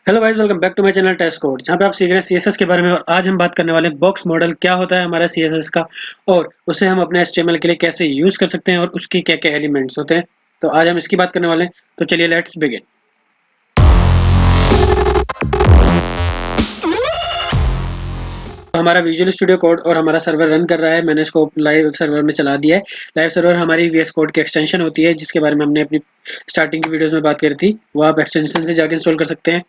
Hello guys, welcome back to my channel test code, जहां पे आप सीख रहे हैं सीएसएस के बारे में। और आज हम बात करने वाले हैं बॉक्स मॉडल क्या होता है हमारा सीएसएस का, और उसे हम अपने एचटीएमएल के लिए कैसे यूज कर सकते हैं और उसकी क्या क्या एलिमेंट्स होते हैं। तो आज हम इसकी बात करने वाले हैं। तो चलिए लेट्स बिगिन। हमारा विजुअल स्टूडियो कोड और हमारा सर्वर रन कर रहा है। मैंने इसको लाइव सर्वर में चला दिया है। लाइव सर्वर हमारी वीएस कोड की एक्सटेंशन होती है, जिसके बारे में हमने अपनी स्टार्टिंग की वीडियोस में बात करी थी। वो आप एक्सटेंशन से जाकर इंस्टॉल कर सकते हैं।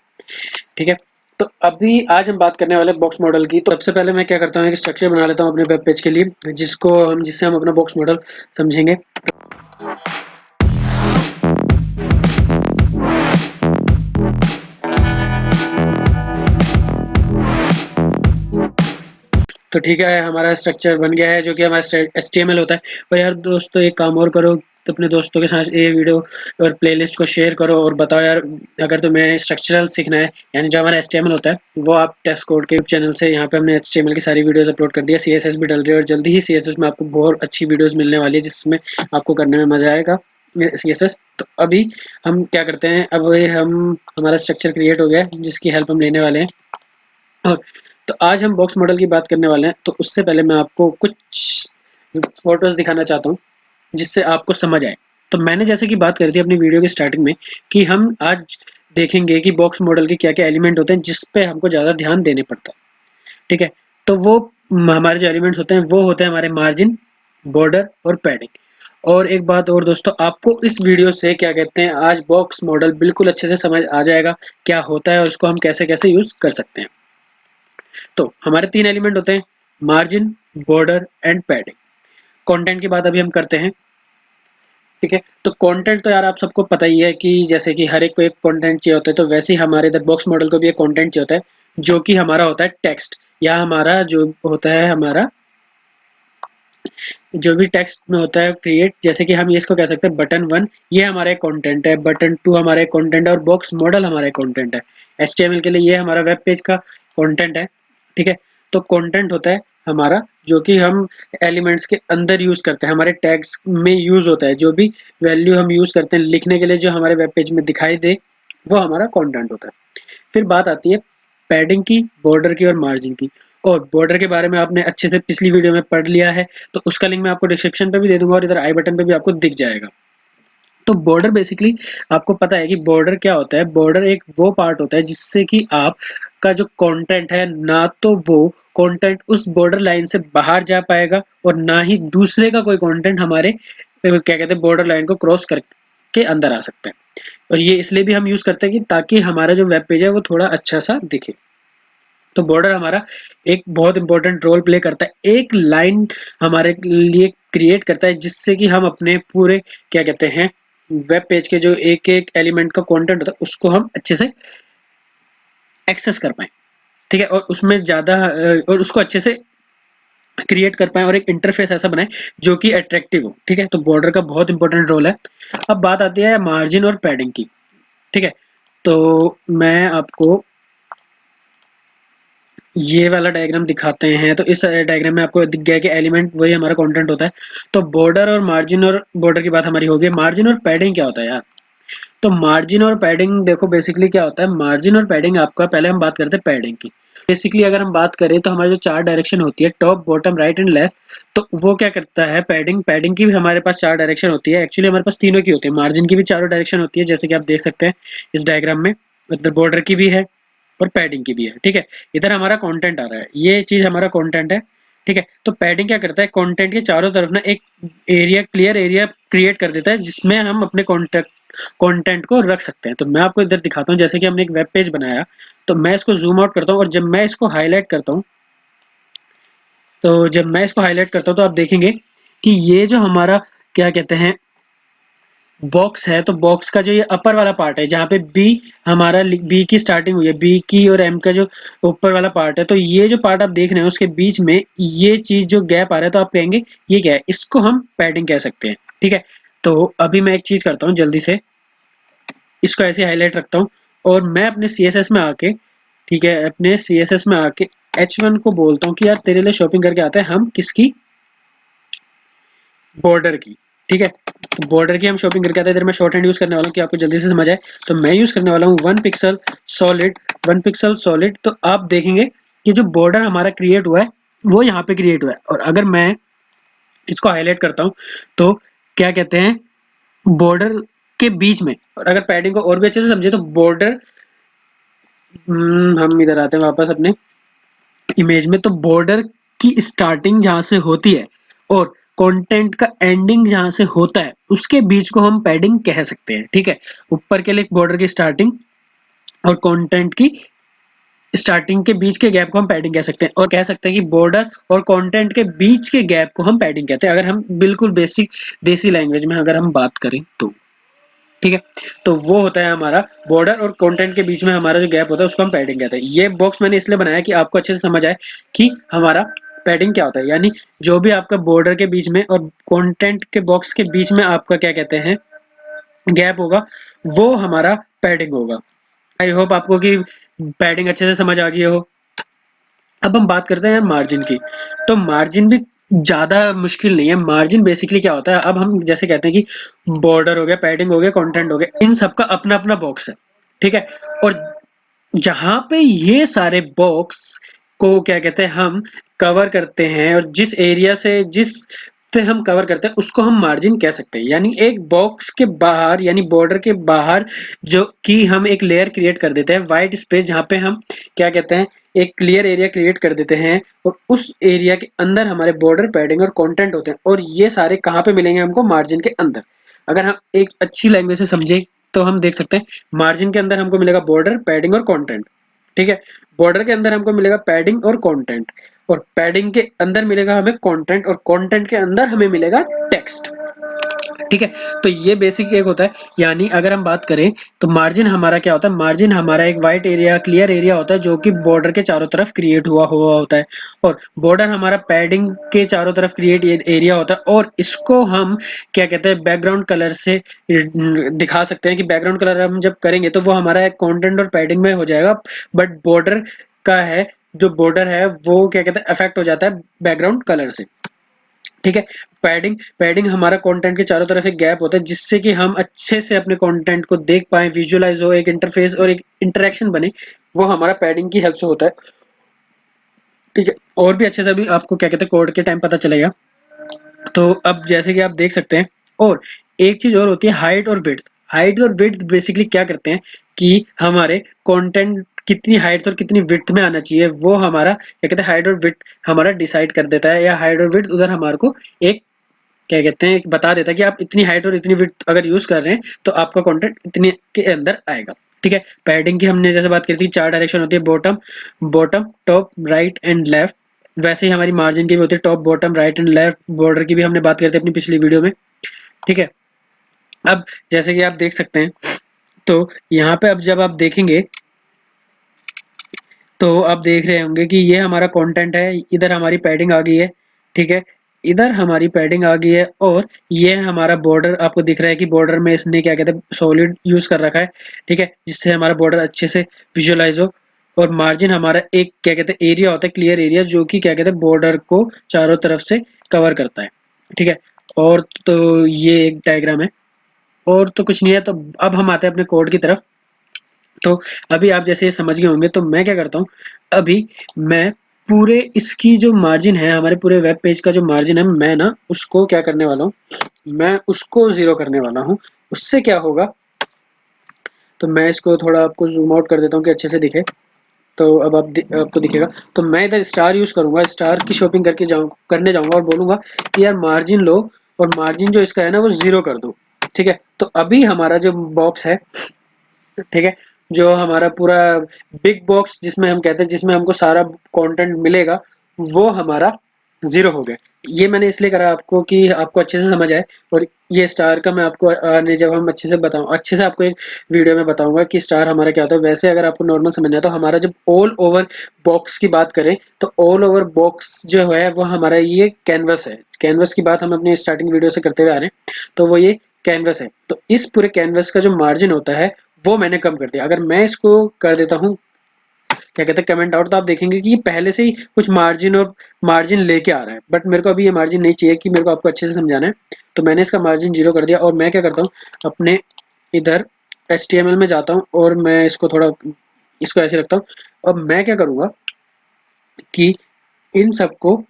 ठीक है, तो अभी आज हम बात करने वाले हैं बॉक्स मॉडल की। तो सबसे पहले मैं क्या करता हूँ, एक स्ट्रक्चर बना लेता हूँ अपने वेब पेज के लिए, जिससे हम अपना बॉक्स मॉडल समझेंगे। तो ठीक है, हमारा स्ट्रक्चर बन गया है जो कि हमारा HTML होता है। और यार दोस्तों, एक काम और करो, तो अपने दोस्तों के साथ ये वीडियो और प्लेलिस्ट को शेयर करो और बताओ यार, अगर तुम्हें स्ट्रक्चरल सीखना है, यानी जो हमारा HTML होता है, वो आप टेस्ट कोड के चैनल से, यहाँ पे हमने HTML की सारी वीडियोस अपलोड कर दी है। CSS भी डल रही है और जल्दी ही CSS में आपको बहुत अच्छी वीडियोस मिलने वाली है, जिसमें आपको करने में मजा आएगा CSS। तो अभी हम क्या करते हैं, अब हमारा स्ट्रक्चर क्रिएट हो गया है, जिसकी हेल्प हम लेने वाले हैं। और तो आज हम बॉक्स मॉडल की बात करने वाले हैं। तो उससे पहले मैं आपको कुछ फोटोज दिखाना चाहता हूँ, जिससे आपको समझ आए। तो मैंने जैसे कि बात करी थी अपनी वीडियो की स्टार्टिंग में, कि हम आज देखेंगे कि बॉक्स मॉडल के क्या क्या एलिमेंट होते हैं जिस पे हमको ज़्यादा ध्यान देने पड़ता है। ठीक है, तो वो हमारे जो एलिमेंट्स होते हैं वो होते हैं हमारे मार्जिन, बॉर्डर और पैडिंग। और एक बात और दोस्तों, आपको इस वीडियो से क्या कहते हैं, आज बॉक्स मॉडल बिल्कुल अच्छे से समझ आ जाएगा क्या होता है और उसको हम कैसे कैसे यूज कर सकते हैं। तो हमारे तीन एलिमेंट होते हैं, margin, border and padding. Content की बात अभी हम करते हैं। ठीक है, तो कंटेंट तो यार आप सबको पता ही है कि जैसे कि हर एक को एक कंटेंट चाहिए होता है, तो वैसे ही हमारे इधर बॉक्स मॉडल को भी एक कंटेंट चाहिए होता है, जो कि हमारा होता है टेक्स्ट, या हमारा जो होता है, हमारा जो भी टेक्स्ट में होता है क्रिएट। जैसे कि हम ये इसको कह सकते हैं बटन 1 ये हमारा एक कंटेंट है, बटन 2 हमारा एक कंटेंट है और बॉक्स मॉडल हमारा एक कंटेंट है। HTML के लिए ये हमारा वेब पेज का कंटेंट है। ठीक है, तो कंटेंट होता है हमारा जो कि हम एलिमेंट्स के अंदर यूज करते हैं, हमारे टैग्स में यूज होता है। जो भी वैल्यू हम यूज करते हैं लिखने के लिए, जो हमारे वेब पेज में दिखाई दे, वो हमारा कंटेंट होता है। फिर बात आती है पैडिंग की, बॉर्डर की और मार्जिन की। और बॉर्डर के बारे में आपने अच्छे से पिछली वीडियो में पढ़ लिया है, तो उसका लिंक मैं आपको डिस्क्रिप्शन पे भी दे दूंगा और इधर आई बटन पे भी आपको दिख जाएगा। तो बॉर्डर बेसिकली आपको पता है कि बॉर्डर क्या होता है। बॉर्डर एक वो पार्ट होता है जिससे कि आप का जो कंटेंट है, ना तो वो कंटेंट उस बॉर्डर लाइन से बाहर जा पाएगा और ना ही दूसरे का कोई कंटेंट हमारे क्या कहते हैं बॉर्डर लाइन को क्रॉस करके अंदर आ सकता है। और ये इसलिए भी हम यूज करते हैं कि ताकि हमारा जो वेब पेज है वो थोड़ा अच्छा सा दिखे। तो बॉर्डर हमारा एक बहुत इंपॉर्टेंट रोल प्ले करता है, एक लाइन हमारे लिए क्रिएट करता है, जिससे कि हम अपने पूरे क्या कहते हैं वेब पेज के जो एक एक एलिमेंट का कंटेंट होता है उसको हम अच्छे से एक्सेस कर पाए। ठीक है, और उसमें ज़्यादा और उसको अच्छे से क्रिएट कर पाए और एक इंटरफेस ऐसा बनाए जो कि अट्रैक्टिव हो। ठीक है, तो बॉर्डर का बहुत इंपॉर्टेंट रोल है। अब बात आती है मार्जिन और पैडिंग की। ठीक है, तो मैं आपको ये वाला डायग्राम दिखाते हैं। तो इस डायग्राम में आपको दिख गया कि एलिमेंट वही हमारा कंटेंट होता है। तो बॉर्डर और मार्जिन, और बॉर्डर की बात हमारी हो गई। मार्जिन और पैडिंग क्या होता है यार? तो मार्जिन और पैडिंग देखो बेसिकली क्या होता है। मार्जिन और पैडिंग आपका, पहले हम बात करते हैं पैडिंग की। बेसिकली अगर हम बात करें तो हमारी जो चार डायरेक्शन होती है, top, bottom, right and left, तो वो क्या करता है पैडिंग। पैडिंग की भी हमारे पास चार डायरेक्शन होती है। एक्चुअली हमारे पास तीनों की होती है। मार्जिन की भी चारों डायरेक्शन होती है, जैसे कि आप देख सकते हैं इस डायग्राम में। मतलब बॉर्डर की भी है और पैडिंग की भी है। ठीक है, इधर हमारा कंटेंट आ रहा है, ये चीज हमारा कंटेंट है। ठीक है, तो पैडिंग क्या करता है, कंटेंट के चारों तरफ ना एक एरिया, क्लियर एरिया क्रिएट कर देता है, जिसमें हम अपने कंटेंट को रख सकते हैं। तो मैं आपको इधर दिखाता हूँ, जैसे कि हमने एक वेब पेज बनाया, तो मैं इसको जूम आउट करता हूँ और जब मैं इसको हाईलाइट करता हूँ, तो आप देखेंगे कि ये जो हमारा क्या कहते हैं बॉक्स है, तो बॉक्स का जो ये अपर वाला पार्ट है, जहाँ पे बी हमारा, बी की स्टार्टिंग हुई है, बी की और एम का जो ऊपर वाला पार्ट है, तो ये जो पार्ट आप देख रहे हैं उसके बीच में ये चीज जो गैप आ रहा है, तो आप कहेंगे ये क्या है, इसको हम पैडिंग कह सकते हैं। ठीक है, तो अभी मैं एक चीज करता हूँ जल्दी से, इसको ऐसे हाईलाइट रखता हूँ और मैं अपने CSS में आके, ठीक है, अपने CSS में आके H1 को बोलता हूँ कि यार तेरे लिए शॉपिंग करके आते हैं हम, किसकी, बॉर्डर की। ठीक है, तो बॉर्डर की हम शॉपिंग करके आते हैं। इधर मैं शॉर्ट हैंड यूज करने वाला हूँ कि आपको जल्दी से समझ आए। तो मैं यूज करने वाला हूँ 1 पिक्सल सॉलिड 1 पिक्सल सॉलिड, तो आप देखेंगे कि जो बॉर्डर हमारा क्रिएट हुआ है वो यहाँ पे क्रिएट हुआ है। और अगर मैं इसको हाईलाइट करता हूँ तो क्या कहते हैं, बॉर्डर के बीच में, और अगर पैडिंग को और भी अच्छे से समझे तो बॉर्डर, हम इधर आते हैं वापस अपने इमेज में, तो बॉर्डर की स्टार्टिंग जहां से होती है और कंटेंट का एंडिंग जहां से होता है उसके बीच को हम पैडिंग कह सकते हैं। ठीक है, ऊपर के लिए बॉर्डर की स्टार्टिंग और कंटेंट की स्टार्टिंग के बीच के गैप को हम पैडिंग कह सकते हैं, और कह सकते हैं कि बॉर्डर और कंटेंट के बीच के गैप को हम पैडिंग कहते हैं, अगर हम बिल्कुल बेसिक देसी लैंग्वेज में अगर हम बात करें तो। ठीक है, तो वो होता है हमारा बॉर्डर और कंटेंट के बीच में हमारा जो गैप होता है उसको हम पैडिंग कहते हैं। ये बॉक्स मैंने इसलिए बनाया कि आपको अच्छे से समझ आए कि हमारा पैडिंग क्या होता है, यानी जो भी आपका बॉर्डर के बीच में और कंटेंट के बॉक्स के बीच में आपका क्या कहते हैं गैप होगा, वो हमारा पैडिंग होगा। आई होप आपको कि पैडिंग अच्छे से समझ आ गई हो। अब हम बात करते हैं मार्जिन की। तो मार्जिन भी ज्यादा मुश्किल नहीं है। मार्जिन बेसिकली क्या होता है, अब हम जैसे कहते हैं कि बॉर्डर हो गया, पैडिंग हो गया, कंटेंट हो गया, इन सबका अपना अपना बॉक्स है। ठीक है, और जहां पे ये सारे बॉक्स को क्या कहते हैं हम कवर करते हैं, और जिस एरिया से हम कवर करते हैं उसको हम मार्जिन कह सकते हैं। यानी एक बॉक्स के बाहर यानी बॉर्डर के बाहर जो कि हम एक लेयर क्रिएट कर देते हैं, वाइट स्पेस, जहां पे हम क्या कहते हैं एक क्लियर एरिया क्रिएट कर देते हैं, और उस एरिया के अंदर हमारे बॉर्डर, पैडिंग और कंटेंट होते हैं। और ये सारे कहाँ पे मिलेंगे हमको, मार्जिन के अंदर। अगर हम एक अच्छी लैंग्वेज से समझे तो हम देख सकते हैं मार्जिन के अंदर हमको मिलेगा बॉर्डर, पैडिंग और कंटेंट। ठीक है, बॉर्डर के अंदर हमको मिलेगा पैडिंग और कंटेंट, और पैडिंग के अंदर मिलेगा हमें कंटेंट, और कंटेंट के अंदर हमें मिलेगा टेक्स्ट। ठीक है, तो ये बेसिक एक होता है। यानी अगर हम बात करें तो मार्जिन हमारा क्या होता है, मार्जिन हमारा एक वाइट एरिया, क्लियर एरिया होता है जो कि बॉर्डर के चारों तरफ क्रिएट हुआ होता है, और बॉर्डर हमारा पैडिंग के चारों तरफ क्रिएट एरिया होता है। और इसको हम क्या कहते हैं बैकग्राउंड कलर से दिखा सकते हैं कि बैकग्राउंड कलर हम जब करेंगे तो वो हमारा कंटेंट और पैडिंग में हो जाएगा, बट बॉर्डर का है, जो बॉर्डर है वो क्या कहते हैं अफेक्ट हो जाता है बैकग्राउंड कलर से। ठीक है, पैडिंग पैडिंग हमारा कंटेंट के चारों तरफ एक गैप होता है जिससे कि हम अच्छे से अपने कंटेंट को देख पाए, विजुअलाइज हो, एक इंटरफेस और एक इंटरेक्शन बने, वो हमारा पैडिंग की हेल्प से होता है। ठीक है, और भी अच्छे से अभी आपको क्या कहते हैं कोड के टाइम पता चलेगा। तो अब जैसे कि आप देख सकते हैं, और एक चीज और होती है हाइट और विड्थ। हाइट और विड्थ बेसिकली क्या करते हैं कि हमारे कंटेंट कितनी हाइट और कितनी विड्थ में आना चाहिए, वो हमारा क्या कहते हैं हाइट और विड्थ हमारा डिसाइड कर देता है, या हाइट और विड्थ उधर हमारे को एक क्या कहते हैं बता देता है कि आप इतनी हाइट और इतनी विड्थ अगर यूज कर रहे हैं तो आपका कंटेंट इतने के अंदर आएगा। ठीक है, पैडिंग की हमने जैसे बात करी थी, 4 डायरेक्शन होती है, bottom bottom top right and left. वैसे ही हमारी मार्जिन की भी होती है, top bottom right and left. Border की भी हमने बात करी थी अपनी पिछली वीडियो में। ठीक है, अब जैसे कि आप देख सकते हैं, तो यहाँ पे अब जब आप देखेंगे तो आप देख रहे होंगे कि ये हमारा कंटेंट है, इधर हमारी पैडिंग आ गई है। ठीक है, इधर हमारी पैडिंग आ गई है, और ये हमारा बॉर्डर आपको दिख रहा है कि बॉर्डर में इसने क्या कहते हैं सॉलिड यूज कर रखा है। ठीक है, जिससे हमारा बॉर्डर अच्छे से विजुअलाइज हो। और मार्जिन हमारा एक क्या कहते हैं एरिया होता है, क्लियर एरिया, जो कि क्या कहते हैं बॉर्डर को चारों तरफ से कवर करता है। ठीक है, और तो ये एक डायग्राम है, और तो कुछ नहीं है। तो अब हम आते हैं अपने कोड की तरफ। तो अभी आप जैसे ये समझ गए होंगे, तो मैं क्या करता हूँ, अभी मैं पूरे इसकी जो मार्जिन है, हमारे पूरे वेब पेज का जो मार्जिन है, मैं ना उसको क्या करने वाला हूँ, मैं उसको 0 करने वाला हूँ। उससे क्या होगा, तो मैं इसको थोड़ा आपको जूम आउट कर देता हूँ कि अच्छे से दिखे। तो अब आपको दिखेगा। तो मैं इधर स्टार यूज करूंगा, स्टार की शॉपिंग करने जाऊंगा और बोलूंगा कि यार मार्जिन लो, और मार्जिन जो इसका है ना वो 0 कर दो। ठीक है, तो अभी हमारा जो बॉक्स है, ठीक है, जो हमारा पूरा बिग बॉक्स जिसमें हम कहते हैं जिसमें हमको सारा कंटेंट मिलेगा, वो हमारा 0 हो गया। ये मैंने इसलिए करा आपको कि आपको अच्छे से समझ आए। और ये स्टार का मैं आपको जब हम अच्छे से बताऊं, अच्छे से आपको एक वीडियो में बताऊंगा कि स्टार हमारा क्या होता है। वैसे अगर आपको नॉर्मल समझना है तो हमारा जब ऑल ओवर बॉक्स की बात करें, तो ऑल ओवर बॉक्स जो है वो हमारा ये कैनवस है। कैनवस की बात हम अपनी स्टार्टिंग वीडियो से करते हुए आ रहे हैं, तो वो ये कैनवस है। तो इस पूरे कैनवस का जो मार्जिन होता है वो मैंने कम कर दिया। अगर मैं इसको कर देता हूँ क्या कहते हैं कमेंट आउट, तो आप देखेंगे कि ये पहले से ही कुछ मार्जिन और मार्जिन लेके आ रहा है, बट मेरे को अभी ये मार्जिन नहीं चाहिए कि मेरे को आपको अच्छे से समझाना है। तो मैंने इसका मार्जिन 0 कर दिया, और मैं क्या करता हूँ अपने इधर HTML में जाता हूँ और मैं इसको थोड़ा इसको ऐसे रखता हूँ। अब मैं क्या करूँगा कि इन सबको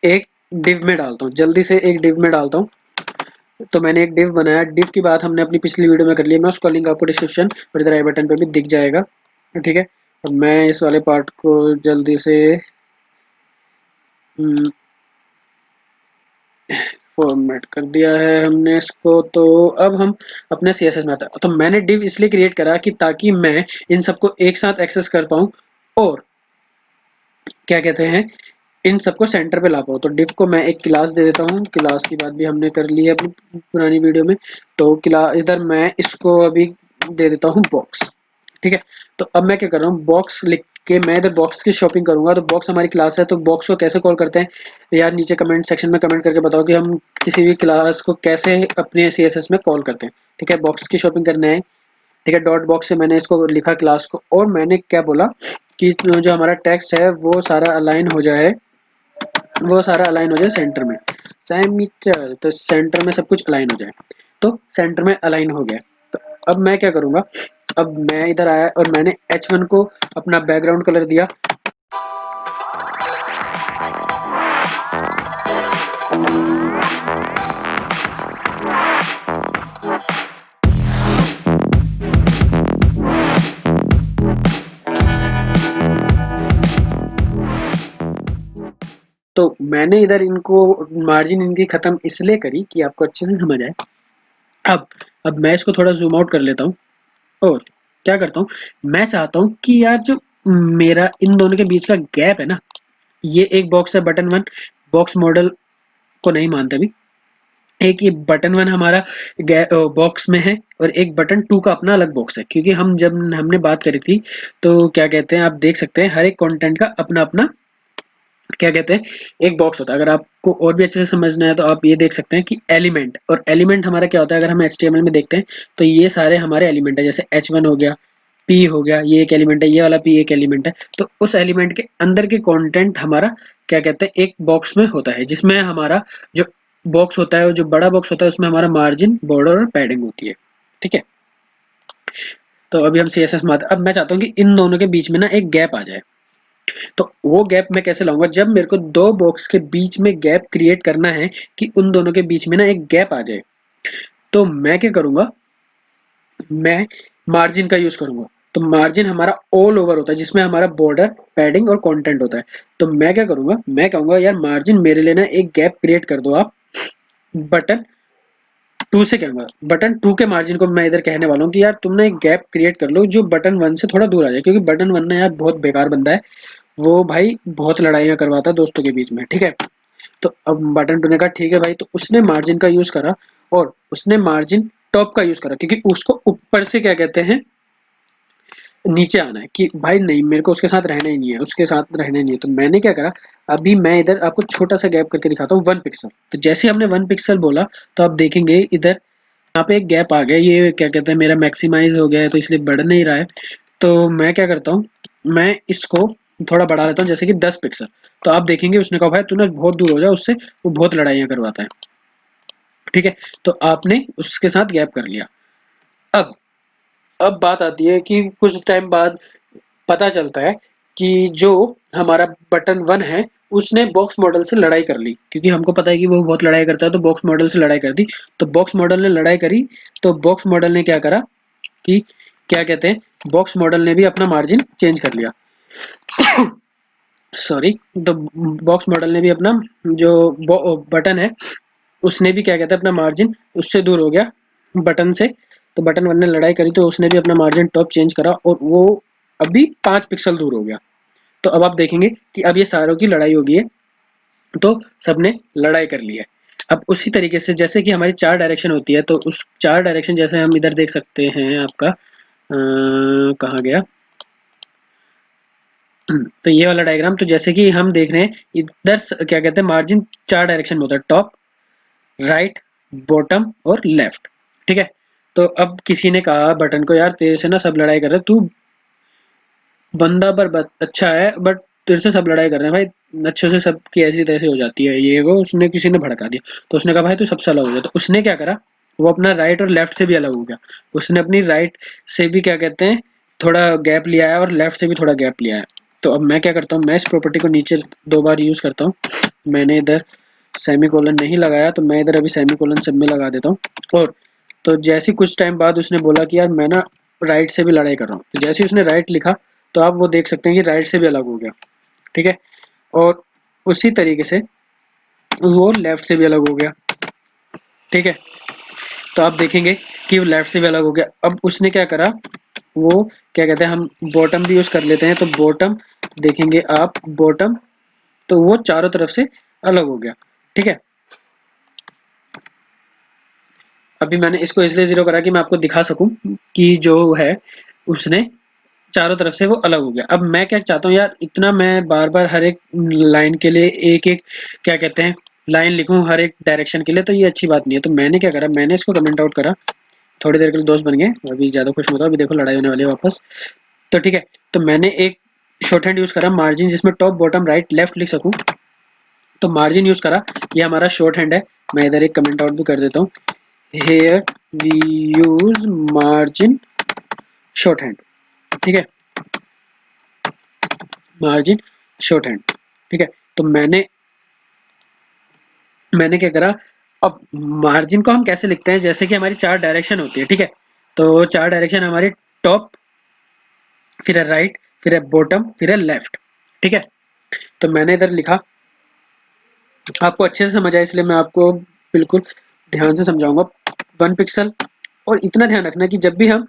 एक डिव में डालता हूँ, जल्दी से एक डिव में डालता हूँ। तो मैंने एक डिव बनाया, डिव की बात हमने अपनी पिछली वीडियो में कर ली है, मैं उसका लिंक आपको डिस्क्रिप्शन और इधर आई बटन पे भी दिख जाएगा, ठीक है। अब मैं इस वाले पार्ट को जल्दी से फॉर्मेट कर दिया है हमने इसको। तो अब हम अपने CSS में आता है। तो मैंने डिव इसलिए क्रिएट करा कि ताकि मैं इन सबको एक साथ एक्सेस कर पाऊँ और क्या कहते हैं इन सबको सेंटर पे ला पाऊँ। तो डिव को मैं एक क्लास दे देता हूँ, क्लास की बात भी हमने कर ली है अपनी पुरानी वीडियो में। तो क्लास इधर मैं इसको अभी दे देता हूँ बॉक्स, ठीक है। तो अब मैं क्या कर रहा हूँ, बॉक्स लिख के मैं इधर बॉक्स की शॉपिंग करूंगा। तो बॉक्स हमारी क्लास है, तो बॉक्स को कैसे कॉल करते हैं यार, नीचे कमेंट सेक्शन में कमेंट करके बताओ कि हम किसी भी क्लास को कैसे अपने CSS में कॉल करते हैं, ठीक है। बॉक्स की शॉपिंग करना है, ठीक है। डॉट बॉक्स से मैंने इसको लिखा क्लास को, और मैंने क्या बोला कि जो हमारा टेक्स्ट है वो सारा अलाइन हो जाए, वो सारा अलाइन हो जाए सेंटर में, सेंटर, तो सेंटर में सब कुछ अलाइन हो जाए। तो सेंटर में अलाइन हो गया। तो अब मैं क्या करूंगा, अब मैं इधर आया और मैंने H1 को अपना बैकग्राउंड कलर दिया। तो मैंने इधर इनको मार्जिन इनकी खत्म इसलिए करी कि आपको अच्छे से समझ आए। अब अब मैं इसको थोड़ा जूम आउट कर लेता हूँ और क्या करता हूँ, मैं चाहता हूँ कि यार जो मेरा इन दोनों के बीच का गैप है ना, ये एक बॉक्स है बटन वन, बॉक्स मॉडल को नहीं मानते अभी। एक ये बटन वन हमारा बॉक्स में है और एक बटन टू का अपना अलग बॉक्स है, क्योंकि हम जब हमने बात करी थी तो क्या कहते हैं आप देख सकते हैं हर एक कंटेंट का अपना अपना क्या कहते हैं एक बॉक्स होता है। अगर आपको और भी अच्छे से समझना है तो आप ये देख सकते हैं कि एलिमेंट, और एलिमेंट हमारा क्या होता है, अगर हम HTML में देखते हैं तो ये सारे हमारे एलिमेंट है, जैसे H1 हो गया, P हो गया, ये एक एलिमेंट है, ये वाला P एक एलिमेंट है। तो उस एलिमेंट के अंदर के कंटेंट हमारा क्या कहते हैं एक बॉक्स में होता है, जिसमें हमारा जो बॉक्स होता है, जो बड़ा बॉक्स होता है, उसमें हमारा मार्जिन, बॉर्डर और पैडिंग होती है, ठीक है। तो अभी हम CSS में अब मैं चाहता हूँ कि इन दोनों के बीच में ना एक गैप आ जाए। तो वो गैप मैं कैसे लाऊंगा, जब मेरे को दो बॉक्स के बीच में गैप क्रिएट करना है कि उन दोनों के बीच में ना एक गैप आ जाए, तो मैं क्या करूंगा, मैं मार्जिन का यूज करूंगा। तो मार्जिन हमारा ऑल ओवर होता है, जिसमें हमारा बॉर्डर, पैडिंग और कंटेंट होता है। तो मैं क्या करूंगा, मैं कहूंगा यार मार्जिन मेरे लिए ना एक गैप क्रिएट कर दो आप बटन टू से। कहूंगा बटन टू के मार्जिन को मैं इधर कहने वाला हूँ कि यार तुम ना एक गैप क्रिएट कर लो जो बटन वन से थोड़ा दूर आ जाए, क्योंकि बटन वन ना यार बहुत बेकार बंदा है, वो भाई बहुत लड़ाइयाँ करवाता है दोस्तों के बीच में, ठीक है। तो अब बटन टू ने कहा ठीक है भाई, तो उसने मार्जिन का यूज करा और उसने मार्जिन टॉप का यूज करा, क्योंकि उसको ऊपर से क्या कहते हैं नीचे आना है कि भाई नहीं मेरे को उसके साथ रहना ही नहीं है, उसके साथ रहना ही नहीं है। तो मैंने क्या करा, अभी मैं इधर आपको छोटा सा गैप करके दिखाता हूँ 1 पिक्सल। तो जैसे हमने 1 पिक्सल बोला तो आप देखेंगे इधर यहाँ पे एक गैप आ गया, ये क्या कहते हैं मेरा मैक्सिमाइज हो गया है तो इसलिए बढ़ नहीं रहा है। तो मैं क्या करता हूँ, मैं इसको थोड़ा बढ़ा लेता हूँ, जैसे कि 10 पिक्सल। तो आप देखेंगे उसने कहा भाई तू ना बहुत दूर हो जा उससे, वो बहुत लड़ाइयाँ करवाता है, ठीक है। तो आपने उसके साथ गैप कर लिया। अब अब बात आती है कि कुछ टाइम बाद पता चलता है कि जो हमारा बटन वन है उसने बॉक्स मॉडल से लड़ाई कर ली, क्योंकि हमको पता है कि वो बहुत लड़ाई करता है, तो बॉक्स मॉडल से लड़ाई कर दी। तो बॉक्स मॉडल ने लड़ाई करी, तो बॉक्स मॉडल ने क्या करा कि क्या कहते हैं बॉक्स मॉडल ने भी अपना मार्जिन चेंज कर लिया। सॉरी, तो बॉक्स मॉडल ने भी अपना जो बटन है उसने भी क्या कहते हैं अपना मार्जिन उससे दूर हो गया बटन से। तो बटन वन ने लड़ाई करी तो उसने भी अपना मार्जिन टॉप चेंज करा और वो अभी 5 पिक्सल दूर हो गया। तो अब आप देखेंगे कि अब ये सारों की लड़ाई हो गई है, तो सबने लड़ाई कर ली है। अब उसी तरीके से जैसे कि हमारी 4 डायरेक्शन होती है, तो उस 4 डायरेक्शन जैसे हम इधर देख सकते हैं आपका कहाँ गया तो ये वाला डायग्राम, तो जैसे कि हम देख रहे हैं इधर क्या कहते हैं मार्जिन 4 डायरेक्शन में होता है, टॉप, राइट, बॉटम और लेफ्ट, ठीक है। तो अब किसी ने कहा बटन को यार तेरे से ना सब लड़ाई कर रहे हैं, तू बंदा पर अच्छा है बट तेरे से सब लड़ाई कर रहे हैं भाई, अच्छे से सबकी ऐसी तैसी हो जाती है, ये वो उसने किसी ने भड़का दिया। तो उसने कहा भाई तू सबसे अलग हो गया। तो उसने क्या करा, वो अपना राइट और लेफ्ट से भी अलग हो गया। उसने अपनी राइट से भी क्या कहते हैं थोड़ा गैप लिया है और लेफ्ट से भी थोड़ा गैप लिया है। तो अब मैं क्या करता हूँ, मैं इस प्रॉपर्टी को नीचे 2 बार यूज़ करता हूँ। मैंने इधर सेमीकोलन नहीं लगाया तो मैं इधर अभी सेमीकोलन सब में लगा देता हूँ। और तो जैसे कुछ टाइम बाद उसने बोला कि यार मैं ना राइट से भी लड़ाई कर रहा हूँ, तो जैसे उसने राइट लिखा तो आप वो देख सकते हैं कि राइट से भी अलग हो गया, ठीक है। और उसी तरीके से वो लेफ्ट से भी अलग हो गया, ठीक है। तो आप देखेंगे कि वो लेफ्ट से भी अलग हो गया। अब उसने क्या करा, वो क्या कहते हैं, हम बॉटम भी यूज कर लेते हैं, तो बॉटम देखेंगे आप, बॉटम तो वो चारों तरफ से अलग हो गया, ठीक है। अभी मैंने इसको इसलिए 0 करा कि मैं आपको दिखा सकूं कि जो है उसने चारों तरफ से वो अलग हो गया। अब मैं क्या चाहता हूँ यार, इतना मैं बार बार हर एक लाइन के लिए एक एक क्या कहते हैं लाइन लिखूं हर एक डायरेक्शन के लिए, तो ये अच्छी बात नहीं है। तो मैंने क्या करा, मैंने इसको कमेंट आउट करा, थोड़ी देर के लिए दोस्त बन गए, अभी ज़्यादा खुश मत हो, अभी देखो लड़ाई होने वाली है वापस। तो ठीक है, तो मैंने एक शॉर्ट हैंड यूज़ करा मार्जिन, जिसमें टॉप बॉटम राइट लेफ्ट लिख सकूँ, तो मार्जिन यूज़ करा। ये हमारा शॉर्ट हैंड है। मैं इधर एक कमेंट आउट भी कर देता हूँ, here we use margin shorthand, ठीक है, मार्जिन शॉर्ट हैंड, ठीक है। तो मैंने मैंने क्या करा, अब मार्जिन को हम कैसे लिखते हैं, जैसे कि हमारी 4 डायरेक्शन होती है, ठीक है। तो 4 डायरेक्शन हमारी टॉप, फिर है राइट, फिर है बॉटम, फिर है लेफ्ट, ठीक है। तो मैंने इधर लिखा, आपको अच्छे से समझ आया इसलिए मैं आपको बिल्कुल ध्यान से समझाऊंगा। 1 पिक्सल, और इतना ध्यान रखना कि जब भी हम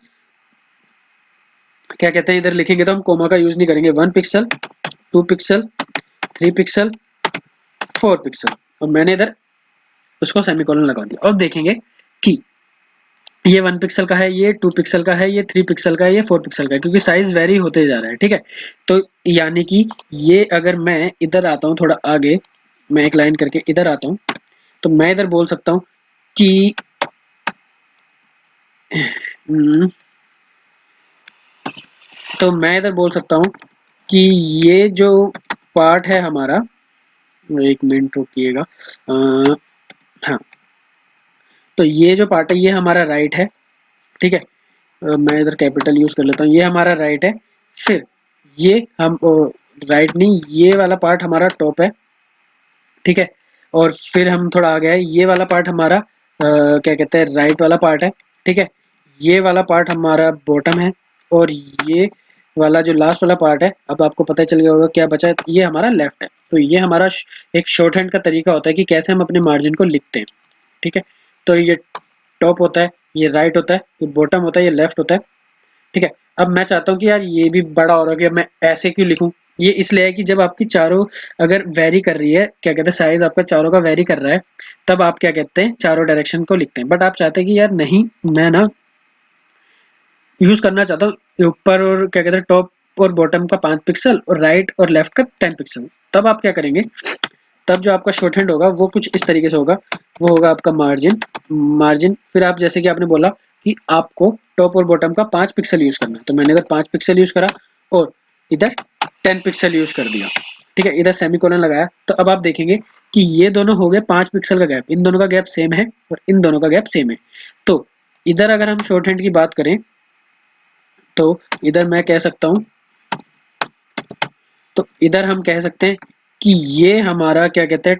क्या कहते हैं इधर लिखेंगे तो हम कोमा का यूज नहीं करेंगे। 1 पिक्सल, 2 पिक्सल, 3 पिक्सल, 4 पिक्सल, और मैंने इधर उसको सेमीकोलन लगा दिया। अब देखेंगे कि ये 1 पिक्सल का है, ये 2 पिक्सल का है, ये 3 पिक्सल का है, ये 4 पिक्सल का है, क्योंकि साइज वेरी होते जा रहा है, ठीक है। तो यानी कि ये अगर मैं इधर आता हूँ थोड़ा आगे, मैं एक लाइन करके इधर आता हूँ, तो मैं इधर बोल सकता हूँ कि तो मैं इधर बोल सकता हूँ कि ये जो पार्ट है हमारा, 1 मिनट रुकिएगा, हाँ, तो ये जो पार्ट है ये हमारा राइट है, ठीक है। मैं इधर कैपिटल यूज कर लेता हूँ, ये हमारा राइट है। फिर ये हम राइट नहीं, ये वाला पार्ट हमारा टॉप है, ठीक है। और फिर हम थोड़ा आ गए, ये वाला पार्ट हमारा क्या कहते हैं राइट वाला पार्ट है, ठीक है। ये वाला पार्ट हमारा बॉटम है, और ये वाला जो लास्ट वाला पार्ट है, अब आपको पता चल गया होगा क्या बचा है, ये हमारा लेफ्ट है। तो ये हमारा एक शॉर्ट हैंड का तरीका होता है कि कैसे हम अपने मार्जिन को लिखते हैं, ठीक है। तो ये टॉप होता है, ये राइट होता है, ये बॉटम होता है, ये लेफ्ट होता है, ठीक है। अब मैं चाहता हूँ कि यार ये भी बड़ा हो रहा है कि मैं ऐसे क्यों लिखूं। ये इसलिए है कि जब आपकी चारों अगर वेरी कर रही है, क्या कहते हैं साइज आपका चारों का वेरी कर रहा है, तब आप क्या कहते हैं चारों डायरेक्शन को लिखते हैं। बट आप चाहते हैं कि यार नहीं, मैं ना यूज करना चाहता हूँ ऊपर और क्या कहते हैं टॉप और बॉटम का 5 पिक्सल और राइट और लेफ्ट का 10 पिक्सल। तब आप क्या करेंगे, तब जो आपका शॉर्ट हैंड होगा वो कुछ इस तरीके से होगा, वो होगा आपका मार्जिन, मार्जिन फिर आप जैसे कि आपने बोला कि आपको टॉप और बॉटम का 5 पिक्सल यूज करना है, तो मैंने इधर 5 पिक्सल यूज करा और इधर 10 पिक्सल यूज कर दिया, ठीक है। इधर सेमीकोलन लगाया, तो अब आप देखेंगे कि ये दोनों हो गए 5 पिक्सल का गैप, इन दोनों का गैप सेम है और इन दोनों का गैप सेम है। तो इधर अगर हम शॉर्ट हैंड की बात करें तो इधर मैं कह सकता हूँ, तो इधर हम कह सकते हैं कि ये हमारा क्या कहते हैं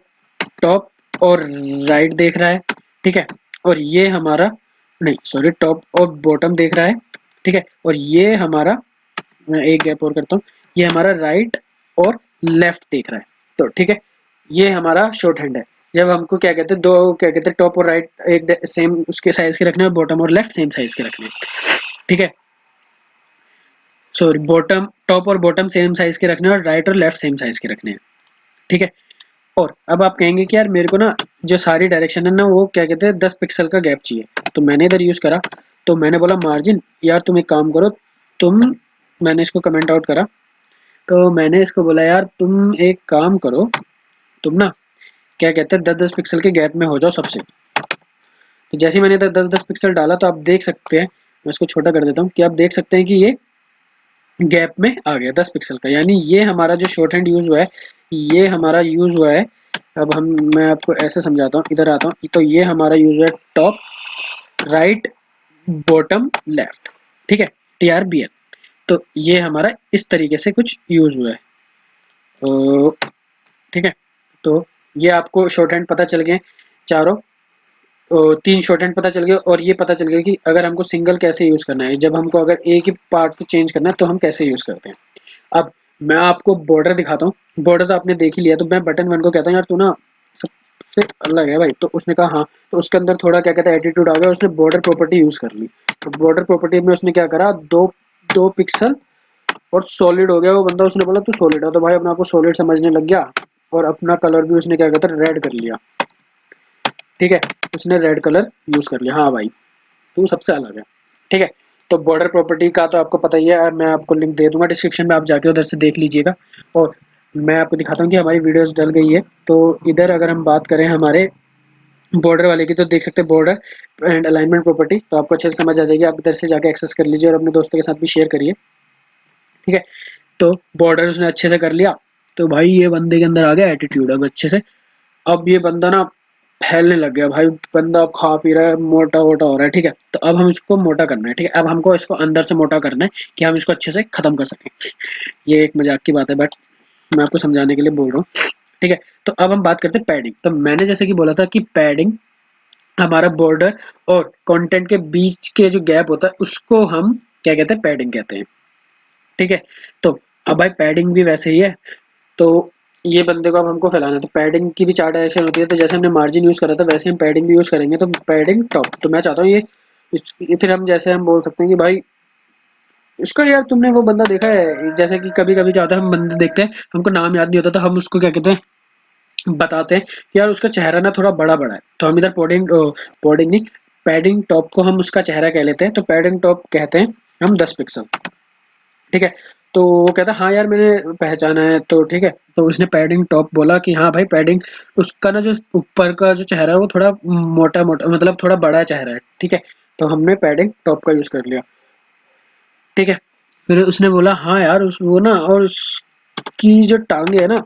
टॉप और राइट देख रहा है, ठीक है। और ये हमारा नहीं सॉरी टॉप और बॉटम देख रहा है, ठीक है। और ये हमारा, मैं एक गैप और करता हूँ, ये हमारा राइट और लेफ्ट देख रहा है। तो ठीक है, ये हमारा शॉर्ट हैंड है। जब हमको क्या कहते हैं दो क्या कहते हैं टॉप और राइट एक सेम उसके साइज के रखने और बॉटम और लेफ्ट सेम साइज के रखने, ठीक है। सॉरी बॉटम टॉप और बॉटम सेम साइज के रखने और राइट और लेफ्ट सेम साइज के रखने हैं, ठीक है। और अब आप कहेंगे कि यार मेरे को ना जो सारी डायरेक्शन है ना वो क्या कहते हैं 10 पिक्सल का गैप चाहिए, तो मैंने इधर यूज करा, तो मैंने बोला मार्जिन यार तुम एक काम करो, तुम मैंने इसको कमेंट आउट करा, तो मैंने इसको बोला यार तुम एक काम करो, तुम ना क्या कहते हैं 10-10 पिक्सल के गैप में हो जाओ सबसे। तो जैसे ही मैंने इधर 10-10 पिक्सल डाला तो आप देख सकते हैं, मैं इसको छोटा कर देता हूँ, कि आप देख सकते हैं कि ये गैप में आ गया 10 पिक्सल का, यानी ये हमारा जो शॉर्ट हैंड यूज हुआ है ये हमारा यूज हुआ है। अब हम मैं आपको ऐसे समझाता हूँ, इधर आता हूँ, तो ये हमारा यूज है टॉप राइट बॉटम लेफ्ट, ठीक है, TRBL। तो ये हमारा इस तरीके से कुछ यूज हुआ है। तो ठीक है, तो ये आपको शॉर्ट हैंड पता चल गए चारों, तीन शॉर्ट हैंड पता चल गए, और ये पता चल गया कि अगर हमको सिंगल कैसे यूज करना है, जब हमको अगर एक ही पार्ट को चेंज करना है तो हम कैसे यूज करते हैं। अब मैं आपको बॉर्डर दिखाता हूँ। बॉर्डर तो आपने देख ही लिया, तो मैं बटन वन को कहता हूँ यार तू ना सबसे अलग है भाई, तो उसने कहा हाँ, तो उसके अंदर थोड़ा क्या कहता है एटीट्यूड आ गया, उसने बॉर्डर प्रॉपर्टी यूज कर ली। तो बॉर्डर प्रॉपर्टी में उसने क्या करा, दो दो पिक्सल और सॉलिड हो गया वो बंदा, उसने बोला तू सॉलिड है, तो भाई अपने आप को सॉलिड समझने लग गया, और अपना कलर भी उसने क्या कहता है रेड कर लिया। ठीक है, उसने रेड कलर यूज कर लिया, हाँ भाई तू सबसे अलग है। ठीक है, तो बॉर्डर प्रॉपर्टी का तो आपको पता ही है, मैं आपको लिंक दे दूंगा डिस्क्रिप्शन में, आप जाके उधर से देख लीजिएगा। और मैं आपको दिखाता हूँ कि हमारी वीडियोस डल गई है। तो इधर अगर हम बात करें हमारे बॉर्डर वाले की, तो देख सकते हैं बॉर्डर एंड अलाइनमेंट प्रॉपर्टी, तो आपको अच्छे से समझ आ जाएगी। आप इधर से जाके एक्सेस कर लीजिए और अपने दोस्तों के साथ भी शेयर करिए। ठीक है, तो बॉर्डर उसने अच्छे से कर लिया। तो भाई ये बंदे के अंदर आ गया एटीट्यूड अब अच्छे से। अब ये बंदा ना फैलने लग गया भाई, बंदा अब खा पी रहा है, मोटा वोटा हो रहा है। ठीक है, तो अब हम इसको मोटा करना है। ठीक है, अब हमको इसको अंदर से मोटा करना है कि हम इसको अच्छे से खत्म कर सकें। ये एक मजाक की बात है, बट मैं आपको समझाने के लिए बोल रहा हूँ। ठीक है, तो अब हम बात करते हैं पैडिंग। तो मैंने जैसे कि बोला था कि पैडिंग हमारा बॉर्डर और कंटेंट के बीच के जो गैप होता है उसको हम क्या कहते हैं, पैडिंग कहते हैं। ठीक है, तो अब भाई पैडिंग भी वैसे ही है। तो ये बंदे को अब हमको फैलाना है, तो पैडिंग की भी चार डायरेक्शन होती है। तो जैसे हमने मार्जिन यूज करा था वैसे हम पैडिंग भी यूज करेंगे। तो पैडिंग टॉप, तो मैं चाहता हूँ ये फिर हम जैसे हम बोल सकते हैं कि भाई इसका यार तुमने वो बंदा देखा है, जैसे कि कभी कभी क्या होता है हम बंदे देखते हैं हमको नाम याद नहीं होता, तो हम उसको क्या कहते हैं बताते हैं कि यार उसका चेहरा ना थोड़ा बड़ा बड़ा है, तो हम इधर पॉडिंग नहीं, पैडिंग टॉप को हम उसका चेहरा कह लेते हैं। तो पैडिंग टॉप कहते हैं हम 10 पिक्सल। ठीक है, तो वो कहता हाँ यार मैंने पहचाना है, तो ठीक है, तो उसने पैडिंग टॉप बोला कि हाँ भाई पैडिंग, उसका ना जो ऊपर का जो चेहरा है वो थोड़ा मोटा मोटा मतलब थोड़ा बड़ा चेहरा है। ठीक है, तो हमने पैडिंग टॉप का यूज कर लिया। ठीक है, फिर उसने बोला हाँ यार वो ना, और उसकी जो टांगे है ना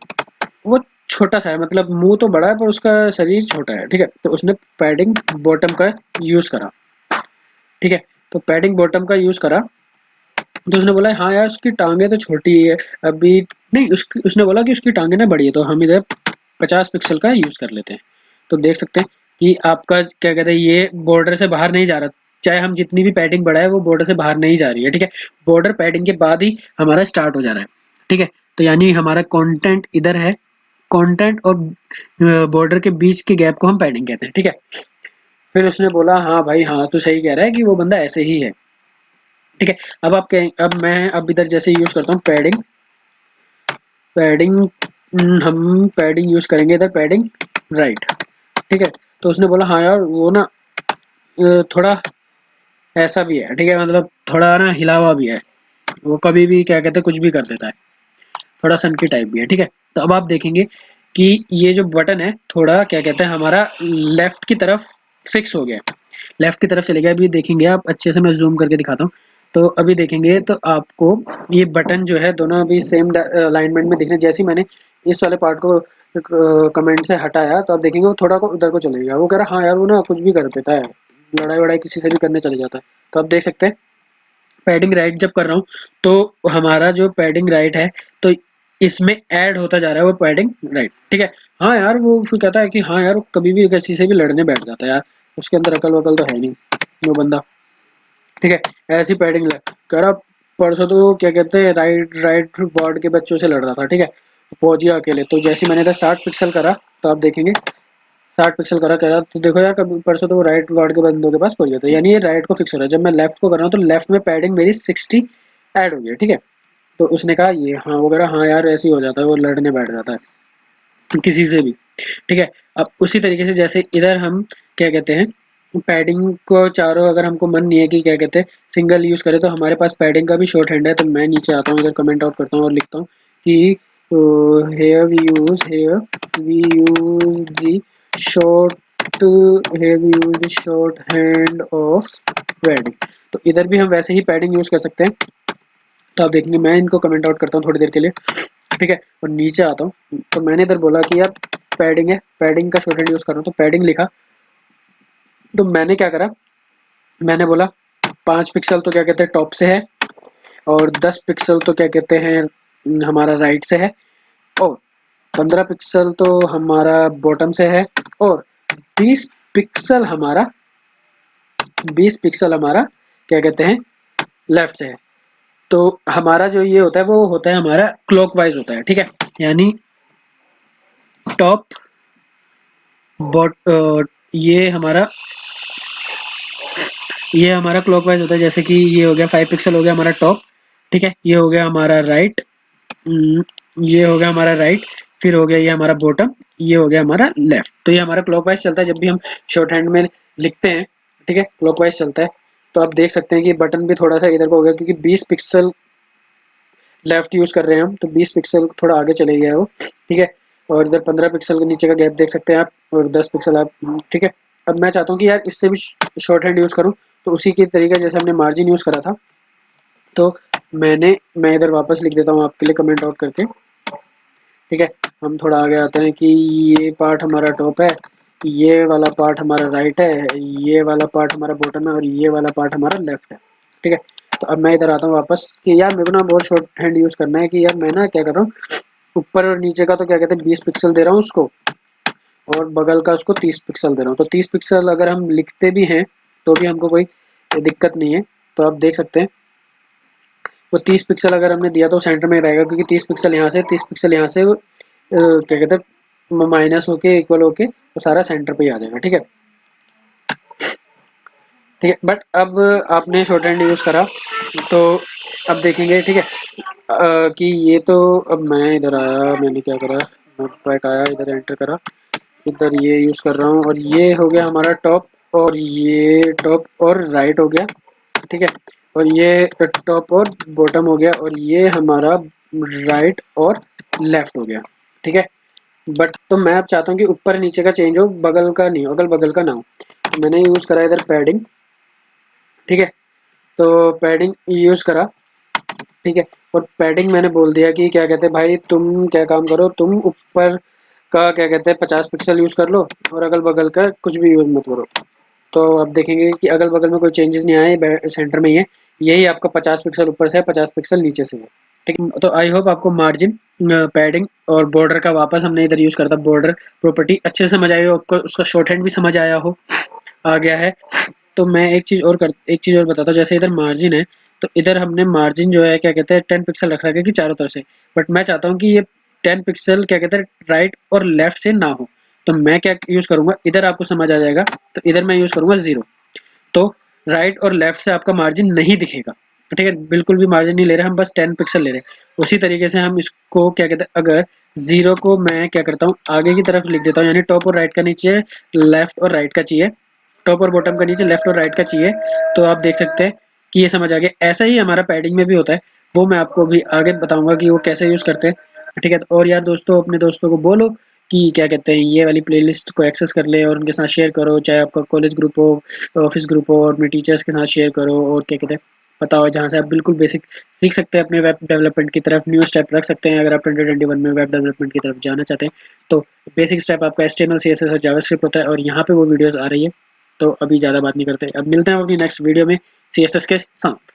वो छोटा सा है, मतलब मुंह तो बड़ा है पर उसका शरीर छोटा है। ठीक है, तो उसने पैडिंग बॉटम का यूज करा। ठीक है, तो पैडिंग बॉटम का यूज करा, तो उसने बोला हाँ यार उसकी टांगे तो छोटी है अभी, नहीं उसकी, उसने बोला कि उसकी टांगे ना बड़ी है, तो हम इधर 50 पिक्सल का यूज कर लेते हैं। तो देख सकते हैं कि आपका क्या कहते हैं ये बॉर्डर से बाहर नहीं जा रहा, चाहे हम जितनी भी पैडिंग बढ़ाए वो बॉर्डर से बाहर नहीं जा रही है। ठीक है, बॉर्डर पैडिंग के बाद ही हमारा स्टार्ट हो जा रहा है। ठीक है, तो यानी हमारा कंटेंट इधर है, कंटेंट और बॉर्डर के बीच के गैप को हम पैडिंग कहते हैं। ठीक है, फिर उसने बोला हाँ भाई हाँ तू सही कह रहा है कि वो बंदा ऐसे ही है। ठीक है, अब आप कहें, अब मैं अब इधर जैसे यूज करता हूँ पैडिंग, पैडिंग हम पैडिंग यूज करेंगे इधर पैडिंग राइट। ठीक है, तो उसने बोला हाँ यार वो ना थोड़ा ऐसा भी है। ठीक है, मतलब थोड़ा ना हिला हुआ भी है, वो कभी भी क्या कहते हैं कुछ भी कर देता है, थोड़ा सनकी टाइप भी है। ठीक है, तो अब आप देखेंगे कि ये जो बटन है थोड़ा क्या कहते हैं हमारा लेफ्ट की तरफ फिक्स हो गया, लेफ्ट की तरफ चले गया। अभी देखेंगे आप अच्छे से, मैं जूम करके दिखाता हूँ। तो अभी देखेंगे तो आपको ये बटन जो है दोनों अभी सेम अलाइनमेंट में दिख रहे हैं। जैसे ही मैंने इस वाले पार्ट को कमेंट से हटाया तो आप देखेंगे वो थोड़ा को उधर को चले गया। वो कह रहा हाँ यार वो ना कुछ भी कर देता है, लड़ाई वड़ाई किसी से भी करने चले जाता है। तो आप देख सकते हैं पैडिंग राइट जब कर रहा हूँ तो हमारा जो पैडिंग राइट है तो इसमें ऐड होता जा रहा है वो पैडिंग राइट। ठीक है, हाँ यार वो फिर कहता है कि हाँ यार वो कभी भी किसी से भी लड़ने बैठ जाता है यार, उसके अंदर अकल वकल तो है नहीं वो बंदा। ठीक है, ऐसी पैडिंग कह रहा परसों तो क्या कहते हैं राइट राइट वार्ड के बच्चों से लड़ रहा था। ठीक है, पहुंच गया अकेले। तो जैसे मैंने इधर 60 पिक्सल करा तो आप देखेंगे 60 पिक्सल करा कह रहा तो देखो यार कभी परसों तो वो राइट गार्ड के बंदों के पास पहुंच गया था, यानी ये राइट को फिक्स हो रहा है। जब मैं लेफ्ट को कर रहा हूँ तो लेफ्ट में पैडिंग मेरी 60 ऐड हो गई है। ठीक है, तो उसने कहा ये हाँ वगैरह हाँ यार ऐसे ही हो जाता है, वो लड़ने बैठ जाता है किसी से भी। ठीक है, अब उसी तरीके से जैसे इधर हम क्या कहते हैं पैडिंग को चारों अगर हमको मन नहीं है कि क्या कहते हैं सिंगल यूज करें, तो हमारे पास पैडिंग का भी शॉर्ट हैंड है। तो मैं नीचे आता हूँ इधर कमेंट आउट करता हूँ और लिखता हूँ कि here we use the short here we use the shorthand of padding. तो इधर भी हम वैसे ही पैडिंग यूज कर सकते हैं। तो आप देखेंगे मैं इनको कमेंट आउट करता हूँ थोड़ी देर के लिए। ठीक है, और नीचे आता हूँ तो मैंने इधर बोला कि यार पैडिंग है, पैडिंग का शॉर्ट हैंड यूज कर रहा हूँ, तो पैडिंग लिखा। तो मैंने क्या करा, मैंने बोला 5 पिक्सल तो क्या कहते हैं टॉप से है, और 10 पिक्सल तो क्या कहते हैं हमारा राइट से है, और 15 पिक्सल तो हमारा बॉटम से है, और 20 पिक्सल हमारा 20 पिक्सल हमारा क्या कहते हैं लेफ्ट से है। तो हमारा जो ये होता है वो होता है हमारा क्लॉकवाइज होता है, ठीक है, यानी टॉप बॉट ये हमारा क्लॉकवाइज होता है। जैसे कि ये हो गया 5 पिक्सल हो गया हमारा टॉप, ठीक है, ये हो गया हमारा राइट, ये हो गया हमारा राइट, फिर हो गया ये हमारा बॉटम, ये हो गया हमारा लेफ्ट। तो ये हमारा क्लॉकवाइज चलता है जब भी हम शॉर्ट हैंड में लिखते हैं, ठीक है, क्लॉकवाइज चलता है। तो आप देख सकते हैं कि बटन भी थोड़ा सा इधर को हो गया क्योंकि 20 पिक्सल लेफ्ट यूज कर रहे हैं हम, तो 20 पिक्सल थोड़ा आगे चले गया है वो, ठीक है। और इधर 15 पिक्सल के नीचे का गैप देख सकते हैं आप, और 10 पिक्सल आप, ठीक है। अब मैं चाहता हूँ कि यार इससे भी शॉर्ट हैंड यूज करूँ, तो उसी के तरीके जैसे हमने मार्जिन यूज करा था, तो मैं इधर वापस लिख देता हूँ आपके लिए कमेंट आउट करके, ठीक है। हम थोड़ा आगे आते हैं कि ये पार्ट हमारा टॉप है, ये वाला पार्ट हमारा राइट है, ये वाला पार्ट हमारा बॉटम है, और ये वाला पार्ट हमारा लेफ्ट है, ठीक है। तो अब मैं इधर आता हूँ वापस कि यार मेरे को ना बहुत शॉर्ट हैंड यूज़ करना है कि यार मैं ना क्या कर रहा हूँ, ऊपर और नीचे का तो क्या कहते हैं 20 पिक्सल दे रहा हूँ उसको, और बगल का उसको 30 पिक्सल दे रहा हूँ। तो 30 पिक्सल अगर हम लिखते भी हैं तो भी हमको कोई दिक्कत नहीं है। तो आप देख सकते हैं वो 30 पिक्सल अगर हमने दिया तो सेंटर में रहेगा, क्योंकि 30 पिक्सल यहाँ से 30 पिक्सल यहाँ से क्या कहते हैं माइनस होके इक्वल होके तो सारा सेंटर पे ही आ जाएगा, ठीक है, ठीक है। बट अब आपने शॉर्ट हैंड यूज़ करा तो अब देखेंगे, ठीक है, कि ये तो अब मैं इधर आया, मैंने क्या करा, नोटपैड आया, इधर एंटर करा, इधर ये यूज़ कर रहा हूँ, और ये हो गया हमारा टॉप, और ये टॉप और राइट हो गया, ठीक है, और ये टॉप और बॉटम हो गया, और ये हमारा राइट और लेफ्ट हो गया, ठीक है। बट तो मैं अब चाहता हूँ कि ऊपर नीचे का चेंज हो, बगल का नहीं हो, अगल बगल का ना हो। तो मैंने यूज़ करा इधर पैडिंग, ठीक है, तो पैडिंग यूज़ करा, ठीक है। और पैडिंग मैंने बोल दिया कि क्या कहते हैं भाई तुम क्या काम करो, तुम ऊपर का क्या कहते हैं 50 पिक्सल यूज़ कर लो, और अगल बगल का कुछ भी यूज़ मत करो। तो अब देखेंगे कि अगल बगल में कोई चेंजेस नहीं आए, सेंटर में ही है, यही आपका 50 पिक्सल ऊपर से है, 50 पिक्सल नीचे से है, ठीक है। तो आई होप आपको मार्जिन, पैडिंग और बॉर्डर का वापस हमने इधर यूज़ करता बॉर्डर प्रॉपर्टी अच्छे से समझ आई हो आपको, उसका शॉर्ट हैंड भी समझ आया हो, आ गया है। तो मैं एक चीज़ और बताता हूँ, जैसे इधर मार्जिन है, तो इधर हमने मार्जिन जो है क्या कहते हैं 10 पिक्सल रख रखा है कि चारों तरफ से, बट मैं चाहता हूँ कि ये 10 पिक्सल क्या कहते हैं राइट और लेफ्ट से ना हो। तो मैं क्या यूज़ करूँगा, इधर आपको समझ आ जाएगा, तो इधर मैं यूज़ करूँगा 0। तो राइट और लेफ्ट से आपका मार्जिन नहीं दिखेगा, ठीक है, बिल्कुल भी मार्जिन नहीं ले रहे हम, बस 10 पिक्सल ले रहे हैं। उसी तरीके से हम इसको क्या कहते हैं, अगर 0 को मैं क्या करता हूँ आगे की तरफ लिख देता हूँ, यानी टॉप और राइट का नीचे लेफ्ट और राइट का चाहिए, टॉप और बॉटम का नीचे लेफ्ट और राइट का चाहिए, तो आप देख सकते हैं कि ये समझ आ गया। ऐसा ही हमारा पैडिंग में भी होता है, वो मैं आपको भी आगे बताऊंगा कि वो कैसे यूज़ करते हैं, ठीक है। और यार दोस्तों अपने दोस्तों को बोलो कि क्या कहते हैं ये वाली प्लेलिस्ट को एक्सेस कर ले और उनके साथ शेयर करो, चाहे आपका कॉलेज ग्रुप हो, ऑफिस ग्रुप हो, और अपने टीचर्स के साथ शेयर करो, और क्या कहते हैं पता हो, जहाँ से आप बिल्कुल बेसिक सीख सकते हैं अपने वेब डेवलपमेंट की तरफ, न्यू स्टेप रख सकते हैं। अगर आप 2021 में वेब डेवलपमेंट की तरफ जाना चाहते हैं तो बेसिक स्टेप आपका HTML CSS और जावास्क्रिप्ट होता है, और यहाँ पे वो वीडियोस आ रही है। तो अभी ज़्यादा बात नहीं करते, अब मिलते हैं अपनी नेक्स्ट वीडियो में CSS के साथ।